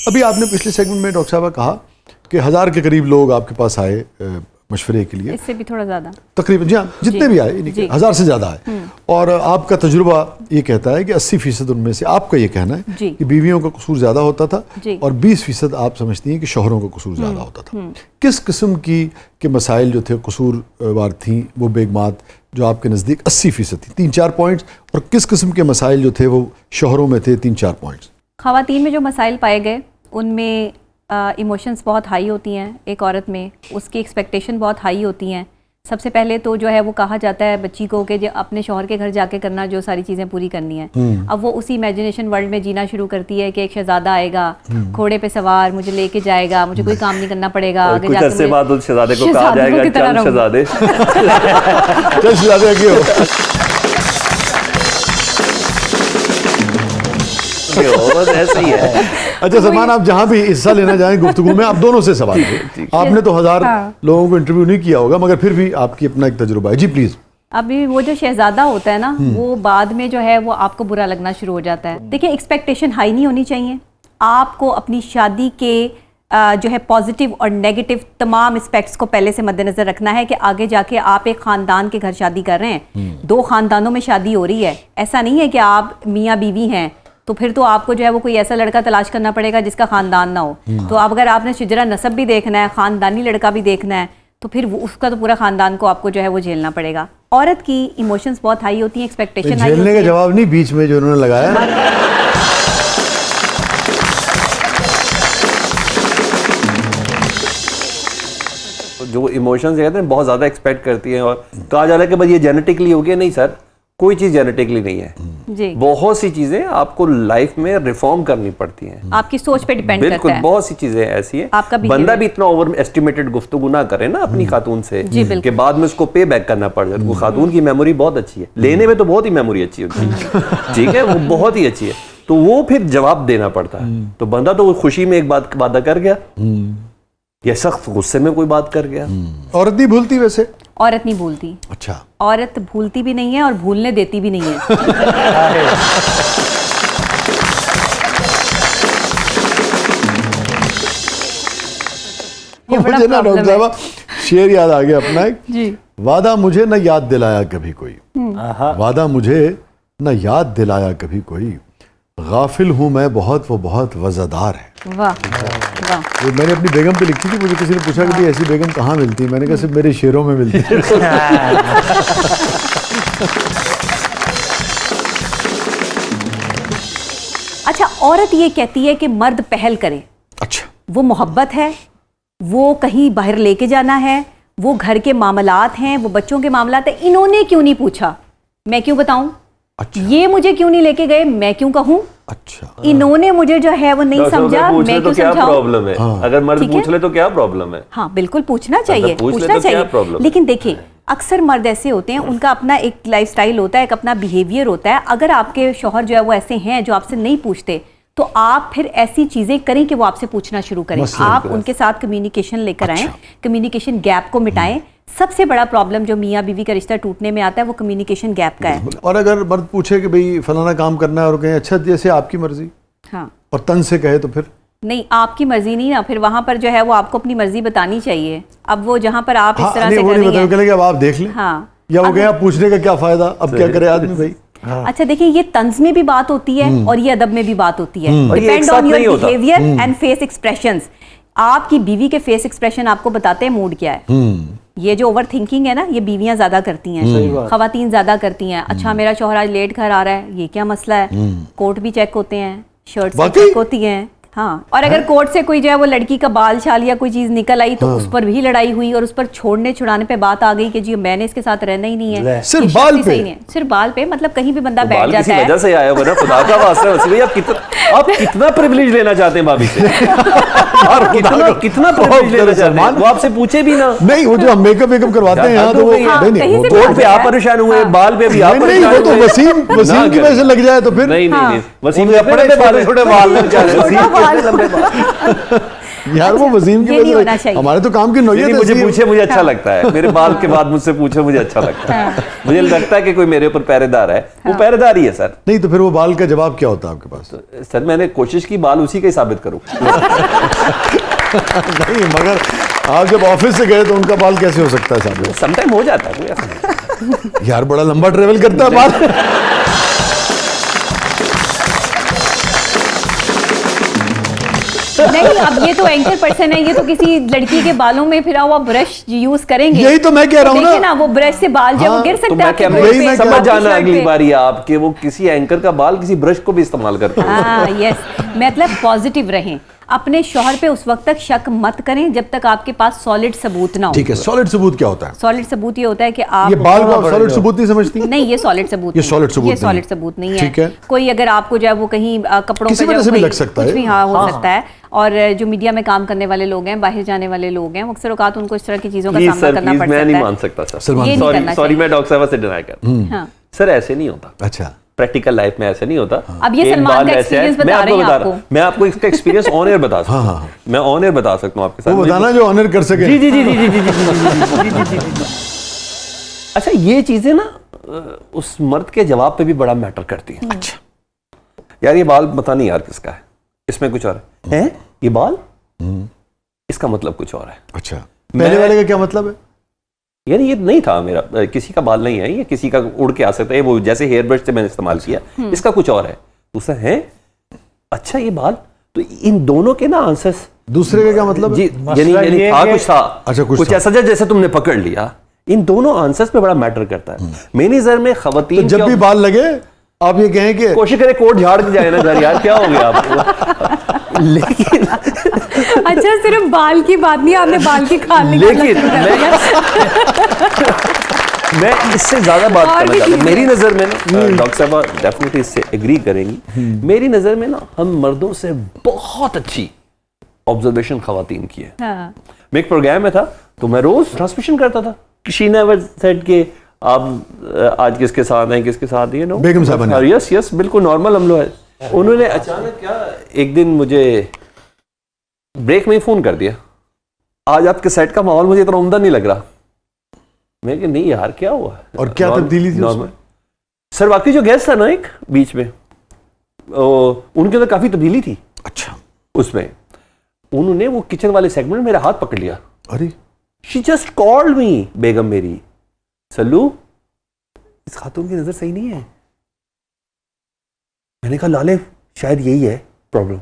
अभी आपने पिछले सेगमेंट में डॉक्टर साहब कहा कि 1000 के करीब लोग आपके पास आए मशवरे के लिए, इससे भी थोड़ा ज़्यादा तकरीबन, जी हाँ, जितने भी आए 1000 से ज़्यादा आए, और आपका तजुर्बा ये कहता है कि 80% उनमें से, आपका ये कहना है कि बीवियों का कसूर ज़्यादा होता था और 20% आप समझती हैं कि शोहरों का कसूर ज़्यादा होता था। किस किस्म के मसाइल जो थे कसूरवार थी वो बेगमात जो आपके नज़दीक 80% थी, 3-4 पॉइंट्स, और किस किस्म के मसाइल जो थे वो शोहरों में थे 3-4 पॉइंट्स? ख़वातीन में जो मसाइल पाए गए उनमें इमोशंस बहुत हाई होती हैं। एक औरत में उसकी एक्सपेक्टेशन बहुत हाई होती हैं। सबसे पहले तो जो है वो कहा जाता है बच्ची को कि जो अपने शौहर के घर जाके करना जो सारी चीज़ें पूरी करनी है। अब वो उसी इमेजिनेशन वर्ल्ड में जीना शुरू करती है कि एक शहजादा आएगा घोड़े पे सवार, मुझे लेके जाएगा, मुझे कोई काम नहीं करना पड़ेगा, आगे कुछ अरसे बाद उस शहजादे को कहा जाएगा चल शहजादे चल शहजादे क्यों? बस ऐसे ही है। अच्छा सलमान, आप जहाँ भी हिस्सा लेना चाहें गुफ्तगू में, आप दोनों से सवाल करें। आपने तो 1000 लोगों को इंटरव्यू नहीं किया होगा, मगर फिर भी आपकी अपना एक तजुर्बा है। जी प्लीज। अभी वो जो शहजादा होता है ना, वो बाद में जो है वो आपको बुरा लगना शुरू हो जाता है। देखिए, एक्सपेक्टेशन हाई नहीं होनी चाहिए। आपको अपनी शादी के जो है पॉजिटिव और नेगेटिव तमाम एस्पेक्ट्स को पहले से मद्देनजर रखना है कि आगे जाके आप एक खानदान के घर शादी कर रहे हैं, 2 खानदानों में शादी हो रही है। ऐसा नहीं है कि आप मियाँ बीवी हैं तो फिर तो आपको जो है वो कोई ऐसा लड़का तलाश करना पड़ेगा जिसका खानदान ना हो। तो अब अगर आपने शिजरा नसब भी देखना है, खानदानी लड़का भी देखना है, तो फिर उसका तो पूरा खानदान को आपको जो है वो झेलना पड़ेगा। औरत की इमोशंस बहुत हाई होती हैं, एक्सपेक्टेशन हाई होती है। झेलने का जवाब नहीं बीच में जो उन्होंने लगाया। जो इमोशंस कहते हैं बहुत ज्यादा एक्सपेक्ट करती है, और कहा जा रहा है कि भाई ये जेनेटिकली हो गया। नहीं सर, कोई चीज जेनेटिकली नहीं है जी। बहुत सी चीजें आपको लाइफ में रिफॉर्म करनी पड़ती हैं, आपकी सोच पे डिपेंड करता है। बिल्कुल, बहुत सी चीजें ऐसी हैं। आपका बंदा भी इतना ओवर एस्टिमेटेड गुफ्तगू ना करे ना अपनी खातून से कि बाद में उसको पे बैक करना पड़ जाए। वो खातून की मेमोरी बहुत अच्छी है, लेने में तो बहुत ही मेमोरी अच्छी होती है, ठीक है, वो बहुत ही अच्छी है, तो वो फिर जवाब देना पड़ता है। तो बंदा तो खुशी में एक बात वादा कर गया या सख्त गुस्से में कोई बात कर गया। औरत नहीं भूलती वैसे? औरत नहीं भूलती। अच्छा, औरत भूलती भी नहीं है और भूलने देती भी नहीं है। मुझे ना डॉक्टर साहब शेर याद आ गया अपना एक जी। वादा मुझे न याद दिलाया कभी कोई, वादा मुझे न याद दिलाया कभी कोई, गाफिल हूँ मैं बहुत, वो बहुत वज़ादार है। वाह वाह। वो मैंने अपनी बेगम पे लिखी थी, मुझे किसी ने पूछा कि ऐसी बेगम कहाँ मिलती है, मैंने कहा सिर्फ मेरे शेरों में मिलती है। अच्छा, औरत ये कहती है कि मर्द पहल करे। अच्छा, वो मोहब्बत है, वो कहीं बाहर लेके जाना है, वो घर के मामलात हैं, वो बच्चों के मामलात हैं, इन्होंने क्यों नहीं पूछा, मैं क्यों बताऊं। अच्छा, ये मुझे क्यों नहीं लेके गए, मैं क्यों कहूं। अच्छा, इन्होंने मुझे जो है वो नहीं समझा, मैं क्यों समझाऊं। प्रॉब्लम है अगर मर्द पूछ ले तो क्या प्रॉब्लम है? हाँ बिल्कुल पूछना चाहिए, पूछना चाहिए। लेकिन देखिए, अक्सर मर्द ऐसे होते हैं, उनका अपना एक लाइफस्टाइल होता है, एक अपना बिहेवियर होता है। अगर आपके शौहर जो है वो ऐसे हैं जो आपसे नहीं पूछते, तो आप फिर ऐसी चीजें करें कि वो आपसे पूछना शुरू करें। आप उनके साथ कम्युनिकेशन लेकर आएं, कम्युनिकेशन गैप को मिटाएं। सबसे बड़ा प्रॉब्लम जो मियाँ बीवी का रिश्ता टूटने में आता है वो कम्युनिकेशन गैप का है। और अगर मर्द पूछे कि भाई फलाना काम करना है और कहें अच्छा जैसे आपकी मर्जी, हाँ, और तन से कहे तो फिर नहीं, आपकी मर्जी नहीं ना, फिर वहां पर जो है वो आपको अपनी मर्जी बतानी चाहिए। अब वो जहां पर आप इस तरह से कर रही हैं, अब आप देख लें, हाँ, या वो कहे आप पूछने का क्या फायदा, अब क्या करे आदमी भाई। अच्छा देखिए, ये तंज में भी बात होती है और ये अदब में भी बात होती है। Depend on your behaviour and face expressions. आपकी बीवी के फेस एक्सप्रेशन आपको बताते हैं मूड क्या है। ये जो ओवर थिंकिंग है ना, ये बीवियां ज्यादा करती हैं, खवातीन ज्यादा करती हैं। अच्छा, मेरा शौहर आज लेट घर आ रहा है, ये क्या मसला है। कोट भी चेक होते हैं, शर्ट चेक होती हैं, हाँ। और अगर कोर्ट से कोई जो है वो लड़की का बाल छाल या कोई चीज निकल आई तो उस पर भी लड़ाई हुई और उस पर छोड़ने छुड़ाने पे बात आ गई कि जी मैंने इसके साथ रहना ही नहीं है। सिर्फ बाल पे? सिर्फ बाल पे, मतलब कहीं भी बंदा बैठ जाता है। वजह से आया होगा ना, खुदा का वास्ता वसीम भाई, आप कितना प्रिविलेज लेना चाहते हैं भाभी से? आप कितना प्रिविलेज लेना चाहते हैं? वो आपसे पूछे भी ना। नहीं, वो जो हम मेकअप करवाते हैं यहाँ, तो वो कोट पे आप परेशान हुए, बाल पे भी आप परेशान हुए। वो तो वसीम की वजह से लग जाए तो फिर नहीं, वसीम के अपने छोटे छोटे बाल यार वो वसीम की ये नहीं वजह होना से चाहिए। हमारे तो काम की नौयत नहीं, है। मुझे वसीम। पूछे मुझे अच्छा लगता है, मेरे बाल के बाद मुझसे पूछे मुझे अच्छा लगता है। मुझे लगता है कि कोई मेरे ऊपर पहरेदार है, वो पहरेदार ही है सर। नहीं तो फिर वो बाल का जवाब क्या होता है आपके पास? सर मैंने कोशिश की बाल उसी का ही साबित करूं। नहीं मगर आप जब ऑफिस से गए तो उनका बाल कैसे हो सकता है साहब? समटाइम हो जाता है, कोई ऐसा नहीं। यार बड़ा लंबा ट्रेवल करता है बाल। नहीं, अब ये तो एंकर पर्सन है, ये तो किसी लड़की के बालों में फिरा हुआ ब्रश यूज करेंगे। यही तो मैं कह रहा हूँ देखिए ना, वो ब्रश से बाल जो है वो गिर तो सकता है मैं आपके क्या गोल पे, समझ आपकी जाना शर्ट अगली पे। बार आप कि वो किसी एंकर का बाल किसी ब्रश को भी इस्तेमाल करते हैं। हाँ यस, मतलब पॉजिटिव रहें, अपने शौहर पे उस वक्त तक शक मत करें जब तक आपके पास सॉलिड सबूत ना हो। ठीक है, सॉलिड सबूत क्या होता है? सॉलिड सबूत ये होता है कि आप ये बाल को आप सॉलिड सबूत नहीं समझती? नहीं, ये सॉलिड सबूत ये नहीं है। solid सबूत ये नहीं सॉलिड है। सबूत नहीं ठीक है। है। कोई अगर आपको जो है वो कहीं कपड़ों किसी पे वजह जो से भी कोई- लग सकता कुछ है। भी हाँ हो सकता है। और जो मीडिया में काम करने वाले लोग हैं, बाहर जाने वाले लोग हैं, अक्सर औकात उनको इस तरह की चीजों का प्लीज सामना सर करना प्लीज, पड़ मैं नहीं सकता मान है। सकता सर। सलमान ये नहीं सॉरी करना सॉरी, चाहिए। मैं डॉक्टर साहब से डिनाई कर हाँ। सर, ऐसे नहीं होता। अच्छा, प्रैक्टिकल लाइफ में ऐसे नहीं होता। अब ये एक सलमान बाल का ऐसे है, experience मैं बता आपको रहे हैं बता रहा आपको। हूं, मैं आपको इसका एक्सपीरियंस ऑन एयर बता सकता हाँ, हूं। मैं ऑन एयर बता सकता हूं आपके साथ। वो बताना जो ऑनर कर सके। जी जी जी जी जी जी जी जी जी जी जी। अच्छा, ये चीजें ना उस मर्द के जवाब पे भी बड़ा मैटर करती है। अच्छा यार, ये बाल पता नहीं यार किसका है, इसमें कुछ और है, ये बाल इसका मतलब कुछ और है। अच्छा, पहले वाले का क्या मतलब है? यानी ये नहीं था मेरा, किसी का बाल नहीं है, ये किसी का उड़ के आ सकता है, वो जैसे हेयर ब्रश से मैंने इस्तेमाल किया, इसका कुछ और है, दूसरा है। अच्छा, ये बाल, तो इन दोनों के ना आंसर्स दूसरे का क्या मतलब जी, है? यानी ये था कि- कुछ था, अच्छा, कुछ कुछ था। ऐसा जैसे तुमने पकड़ लिया। इन दोनों आंसर्स पे बड़ा मैटर करता है। मेरी नजर में तो खवातीन जब भी बाल लगे आप ये कहें कि कोशिश करें कोट झाड़ के जाए ना घर, यार क्या हो गया आपको। लेकिन अच्छा, सिर्फ बाल की बात नहीं, आपने बाल की खाल लेकिन मैं इससे ज्यादा बात और करना भी चाहता हूँ। चीजें। मेरी नजर में ना, डॉक्टर साहब डेफिनेटली इससे एग्री करेंगी, मेरी नजर में ना हम मर्दों से बहुत अच्छी ऑब्जर्वेशन खवातीन की है। हाँ। मैं एक प्रोग्राम में था तो मैं रोज ट्रांसमिशन करता था। शी नेवर सेड कि आप आज किसके साथ हैं, किसके साथ ये नो बेगम साहबा ने। यस यस, बिल्कुल नॉर्मल हम लोग हैं। उन्होंने अचानक क्या एक दिन मुझे ब्रेक में ही फोन कर दिया, आज आपके सेट का माहौल मुझे इतना उम्दा नहीं लग रहा। मैं कि नहीं यार क्या हुआ, और क्या तब्दीली थी उसमें? सर वाकई जो गेस्ट था ना एक बीच में, उनके अंदर काफी तब्दीली थी। अच्छा, उसमें उन्होंने वो किचन वाले सेगमेंट में मेरा हाथ पकड़ लिया। अरे शी जस्ट कॉल्ड मी, बेगम मेरी, सल्लू इस खातून की नजर सही नहीं है। मैंने कहा लाले शायद यही है प्रॉब्लम।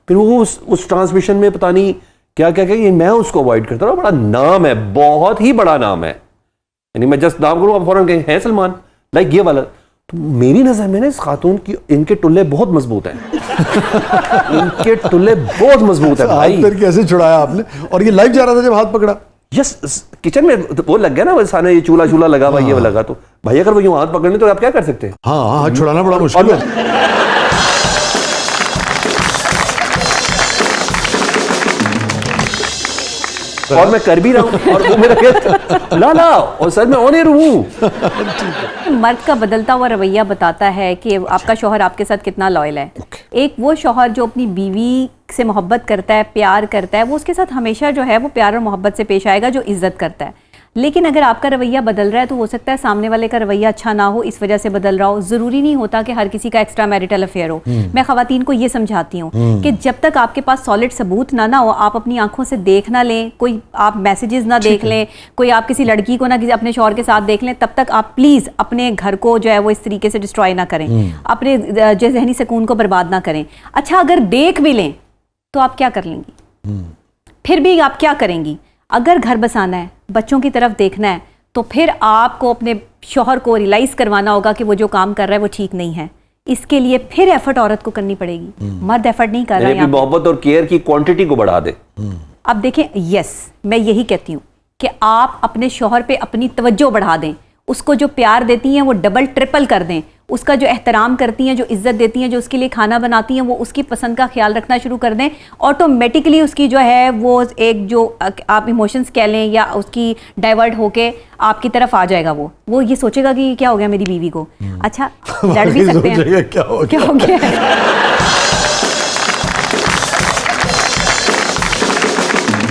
फिर वो उस ट्रांसमिशन में पता नहीं क्या क्या क्या, मैं उसको अवॉइड करता रहा। बड़ा नाम है, बहुत ही बड़ा नाम है, यानी मैं जस्ट नाम करूँ फौरन कहें है सलमान, लाइक ये वाला। तो मेरी नजर में ना इस खातून की, इनके टुल्ले बहुत मजबूत हैं। इनके टुल्ले बहुत मजबूत है भाई। हाथ फिर कैसे छुड़ाया आपने? और ये लाइव जा रहा था जब हाथ पकड़ा? यस, किचन में वो लग गया ना, वो सामने ये चूल्हा चूल्हा लगा हुआ, ये लगा, तो भाई अगर वो यूं हाथ पकड़ने तो आप क्या कर सकते हैं? हाँ हाँ, हाथ छुड़ाना बड़ा और, मुश्किल है। और मैं करभी रहा हूं, और वो मेरा कहता, ला ला, और सर मैं ऑन एयर हूं, मैं कि नहीं यार क्या हो गया आपको। और मर्द का बदलता हुआ रवैया बताता है कि आपका शौहर आपके साथ कितना लॉयल है। एक वो शौहर जो अपनी बीवी से मोहब्बत करता है, प्यार करता है, वो उसके साथ हमेशा जो है वो प्यार और मोहब्बत से पेश आएगा, जो इज्जत करता है। लेकिन अगर आपका रवैया बदल रहा है तो हो सकता है सामने वाले का रवैया अच्छा ना हो, इस वजह से बदल रहा हो। ज़रूरी नहीं होता कि हर किसी का एक्स्ट्रा मैरिटल अफेयर हो। मैं ख़वातीन को ये समझाती हूँ कि जब तक आपके पास सॉलिड सबूत ना हो, आप अपनी आंखों से देख ना लें, कोई आप मैसेजेस ना देख लें, कोई आप किसी लड़की को ना किसी अपने शौहर के साथ देख लें, तब तक आप प्लीज़ अपने घर को जो है वो इस तरीके से डिस्ट्रॉय ना करें, अपने जो जहनी सुकून को बर्बाद ना करें। अच्छा, अगर देख भी लें तो आप क्या कर लेंगी? फिर भी आप क्या करेंगी? अगर घर बसाना है, बच्चों की तरफ देखना है, तो फिर आपको अपने शौहर को रियलाइज करवाना होगा कि वो जो काम कर रहा है वो ठीक नहीं है। इसके लिए फिर एफर्ट औरत को करनी पड़ेगी। मर्द एफर्ट नहीं कर रहा है। मोहब्बत और केयर की क्वांटिटी को बढ़ा दे। अब देखें, यस, मैं यही कहती हूँ कि आप अपने शौहर पे अपनी तवज्जो बढ़ा दें, उसको जो प्यार देती हैं वो डबल ट्रिपल कर दें, उसका जो एहतराम करती हैं, जो इज्जत देती हैं, जो उसके लिए खाना बनाती हैं, वो उसकी पसंद का ख्याल रखना शुरू कर दें। ऑटोमेटिकली उसकी जो है वो एक जो आप इमोशंस कह लें या उसकी डाइवर्ट होके आपकी तरफ आ जाएगा। वो ये सोचेगा कि क्या हो गया मेरी बीवी को। अच्छा, लड़ भी सकते हैं, क्या हो क्या हो गया।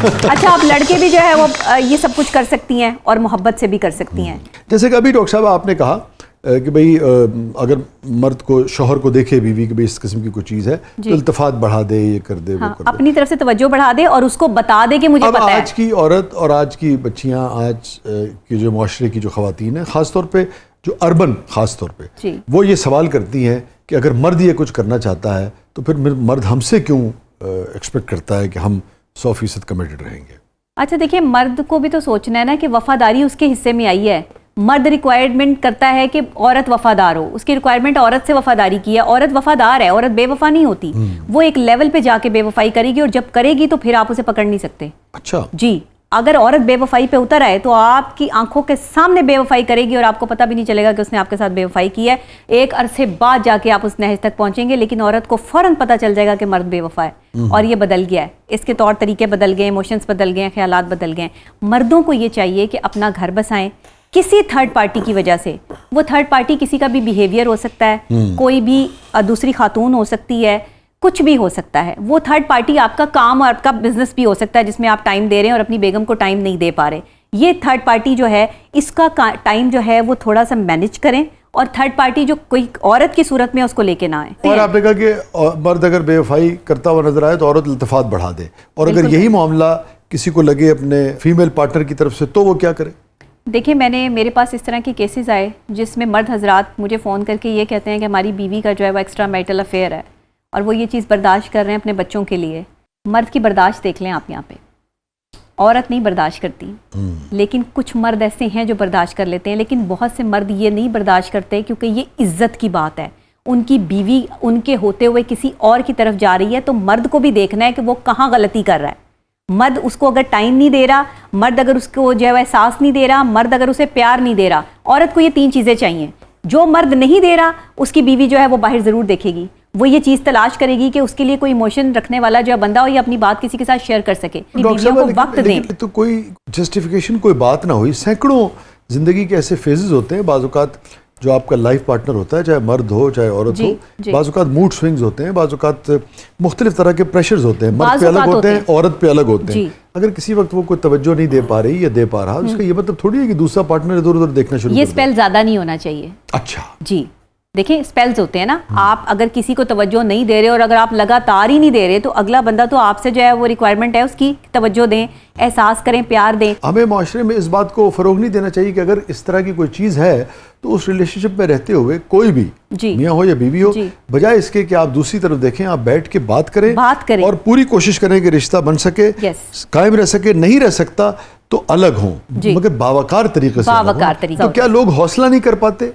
अच्छा, आप लड़के भी जो है वो ये सब कुछ कर सकती हैं और मोहब्बत से भी कर सकती हैं। जैसे कि अभी डॉक्टर साहब आपने कहा कि भाई अगर मर्द को शौहर को देखे बीवी कि भाई इस किस्म की कोई चीज़ है तो इल्तफात बढ़ा दे, ये कर दे, हाँ, वो कर दे, अपनी तरफ से तवज्जो बढ़ा दे और उसको बता दे कि मुझे अब पता है। आज की औरत और आज की बच्चियां, आज की जो माशरे की जो ख़वातीन हैं, ख़ास तौर पे जो अर्बन ख़ास तौर पे, वो ये सवाल करती हैं कि अगर मर्द ये कुछ करना चाहता है तो फिर मर्द हमसे क्यों एक्सपेक्ट करता है कि हम 100% कमिटेड रहेंगे। अच्छा देखिए, मर्द को भी तो सोचना है ना कि वफादारी उसके हिस्से में आई है। मर्द रिक्वायरमेंट करता है कि औरत वफादार हो, उसकी रिक्वायरमेंट औरत से वफादारी की है। औरत वफादार है, औरत बेवफा नहीं होती। वो एक लेवल पे जाके बेवफाई करेगी और जब करेगी तो फिर आप उसे पकड़ नहीं सकते। अच्छा जी, अगर औरत बेवफाई पे उतर आए तो आपकी आंखों के सामने बेवफाई करेगी और आपको पता भी नहीं चलेगा कि उसने आपके साथ बेवफाई की है। एक अरसे बाद जाके आप उस नहज तक पहुंचेंगे, लेकिन औरत को फौरन पता चल जाएगा कि मर्द बेवफा है और ये बदल गया है, इसके तौर तरीके बदल गए, इमोशंस बदल गए, ख्यालात बदल गए। मर्दों को ये चाहिए कि अपना घर बसाएं किसी थर्ड पार्टी की वजह से। वो थर्ड पार्टी किसी का भी बिहेवियर हो सकता है, कोई भी दूसरी खातून हो सकती है, कुछ भी हो सकता है। वो थर्ड पार्टी आपका काम और आपका बिजनेस भी हो सकता है जिसमें आप टाइम दे रहे हैं और अपनी बेगम को टाइम नहीं दे पा रहे। ये थर्ड पार्टी जो है, इसका टाइम जो है वो थोड़ा सा मैनेज करें और थर्ड पार्टी जो कोई औरत की सूरत में उसको लेके ना आए। और आपने कहा कि मर्द अगर बेवफाई करता हुआ नजर आए तो औरत इल्तफात बढ़ा दे, और अगर यही मामला किसी को लगे अपने फीमेल पार्टनर की तरफ से तो वो क्या करे। देखिए, मेरे पास इस तरह के केसेस आए जिसमें मर्द हजरात मुझे फ़ोन करके ये कहते हैं कि हमारी बीवी का जो है वो एक्स्ट्रा मैरिटल अफेयर है और वो ये चीज़ बर्दाश्त कर रहे हैं अपने बच्चों के लिए। मर्द की बर्दाश्त देख लें आप यहाँ पे, औरत नहीं बर्दाश्त करती, लेकिन कुछ मर्द ऐसे हैं जो बर्दाश्त कर लेते हैं, लेकिन बहुत से मर्द ये नहीं बर्दाश्त करते क्योंकि ये इज्जत की बात है। उनकी बीवी उनके होते हुए किसी और की तरफ जा रही है तो मर्द को भी देखना है कि वो कहाँ गलती कर रहा है। मर्द उसको अगर टाइम नहीं दे रहा, मर्द अगर उसको जो है एहसास नहीं दे रहा, मर्द अगर उसे प्यार नहीं दे रहा, औरत को ये 3 चीज़ें चाहिए। जो मर्द नहीं दे रहा उसकी बीवी जो है वो बाहर ज़रूर देखेगी, वो ये चीज़ तलाश करेगी कि उसके लिए कोई इमोशन रखने वाला जो बंदा हो या अपनी बात किसी के साथ शेयर कर सके। बीवियों को वक्त दें। तो कोई जस्टिफिकेशन कोई बात ना हुई। सैकड़ों जिंदगी के ऐसे फेजेस होते हैं, बाज़-औक़ात जो आपका लाइफ पार्टनर होता है, चाहे मर्द हो चाहे औरत हो, बाज़-औक़ात मूड स्विंग्स होते हैं, बाज़-औक़ात मुख्तलिफ तरह के प्रेशर्स होते हैं, मर्द पे अलग होते हैं, औरत पे अलग होते हैं। अगर किसी वक्त वो कोई तवज्जो नहीं दे पा रही या दे पा रहा, उसका ये मतलब थोड़ी है कि दूसरा पार्टनर इधर उधर देखना शुरू कर दे। ये स्पेल ज़्यादा नहीं होना चाहिए। अच्छा जी, देखिए स्पेल्स होते हैं ना, आप अगर किसी को तवज्जो नहीं दे रहे और अगर आप लगातार ही नहीं दे रहे तो अगला बंदा तो आपसे जो है वो रिक्वायरमेंट है उसकी तवज्जो दें, एहसास करें, प्यार दें। हमें माशरे में इस बात को फ़रोग नहीं देना चाहिए कि अगर इस तरह की कोई चीज़ है तो उस रिलेशनशिप में रहते हुए कोई भी मियाँ हो या बीवी हो, बजाय इसके कि आप दूसरी तरफ देखें, आप बैठ के बात करें और पूरी कोशिश करें कि रिश्ता बन सके, कायम रह सके। नहीं रह सकता तो अलग हों, मगर बावकार तरीके से। तो क्या लोग हौसला नहीं कर पाते?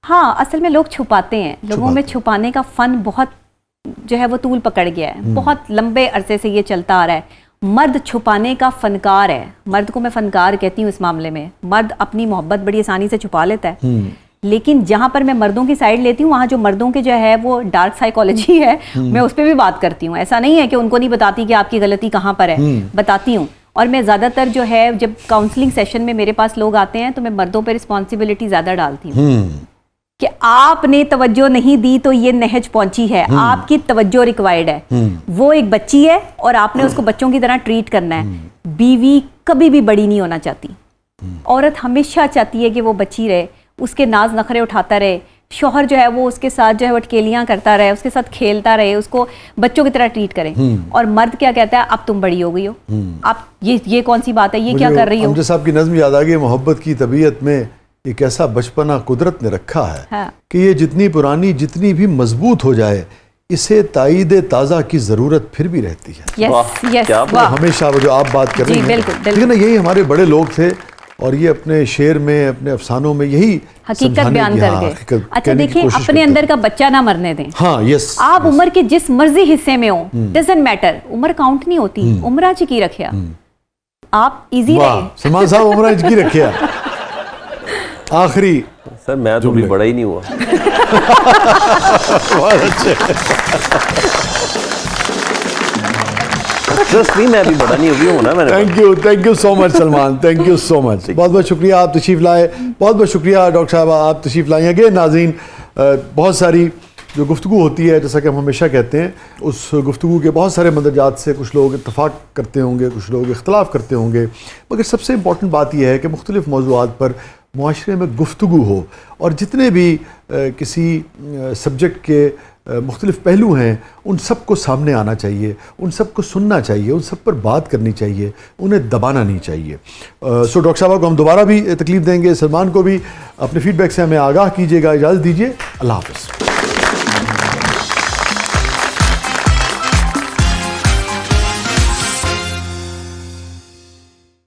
हाँ, असल में लोग छुपाते हैं। लोगों में छुपाने का फन बहुत जो है वो तूल पकड़ गया है, बहुत लंबे अरसे से ये चलता आ रहा है। मर्द छुपाने का फनकार है, मर्द को मैं फनकार कहती हूँ इस मामले में। मर्द अपनी मोहब्बत बड़ी आसानी से छुपा लेता है, लेकिन जहाँ पर मैं मर्दों की साइड लेती हूँ वहाँ जो मर्दों के जो है वो डार्क साइकोलॉजी है, मैं उस पर भी बात करती हूँ। ऐसा नहीं है कि उनको नहीं बताती कि आपकी गलती कहाँ पर है, बताती हूँ। और मैं ज़्यादातर जो है जब काउंसलिंग सेशन में मेरे पास लोग आते हैं तो मैं मर्दों पर रिस्पॉन्सिबिलिटी ज़्यादा डालती हूँ कि आपने तवज्जो नहीं दी तो ये नहज पहुंची है, आपकी तवज्जो रिक्वायर्ड है। वो एक बच्ची है और आपने उसको बच्चों की तरह ट्रीट करना है। बीवी कभी भी बड़ी नहीं होना चाहती, औरत हमेशा चाहती है कि वो बच्ची रहे, उसके नाज नखरे उठाता रहे, शौहर जो है वो उसके साथ जो है वो अटकेलियां करता रहे, उसके साथ खेलता रहे, उसको बच्चों की तरह ट्रीट करें। और मर्द क्या कहता है, अब तुम बड़ी हो गई हो, अब ये कौन सी बात है, ये क्या कर रही हो। अमजद साहब की नज़्म याद आ गई, मोहब्बत की तबीयत में एक ऐसा बचपना कुदरत ने रखा है कि ये जितनी पुरानी जितनी भी मजबूत हो जाए, इसे ताईद ताज़ा की ज़रूरत फिर भी रहती है। हमेशा वो जो आप बात कर रही हैं, लेकिन यही हमारे बड़े लोग थे और ये अपने शेर में, अपने अफसानों में यही हकीकत बयान करके। अच्छा देखिए, अपने अंदर का बच्चा ना मरने दें। हाँ, यस। आप उम्र के जिस मर्जी हिस्से में हो, डजंट मैटर, उम्र काउंट नहीं होती, उम्र की रखिया। आप इजी रहे। सलमान साहब उम्र की रखिया। आखिरी सर, मैं तो भी बड़ा ही नहीं हुआ। बहुत अच्छे। मैं अभी बड़ा नहीं हुई हूँ ना मैंने। Thank you so much Salman, thank you so much. बहुत बहुत शुक्रिया आप तशरीफ लाए, बहुत बहुत शुक्रिया डॉक्टर साहब आप तशरीफ लाए। अगेन नाज़रीन, बहुत सारी जो गुफ्तगू होती है, जैसा कि हम हमेशा कहते हैं, उस गुफ्तगू के बहुत सारे मंदरजात से कुछ लोग इत्तफाक करते होंगे, कुछ लोग इख्तलाफ करते होंगे, मगर सबसे इम्पॉर्टेंट बात यह है कि मुख्तलिफ़ मौज़ूआत पर मुआशरे में गुफ्तगू हो, और जितने भी किसी सब्जेक्ट के मुख्तलिफ़ पहलू हैं उन सब को सामने आना चाहिए, उन सब को सुनना चाहिए, उन सब पर बात करनी चाहिए, उन्हें दबाना नहीं चाहिए। सो डॉक्टर साहब को हम दोबारा भी तकलीफ़ देंगे, सलमान को भी। अपने फ़ीडबैक से हमें आगाह कीजिएगा। इजाज़त दीजिए, अल्लाह हाफ़िज़।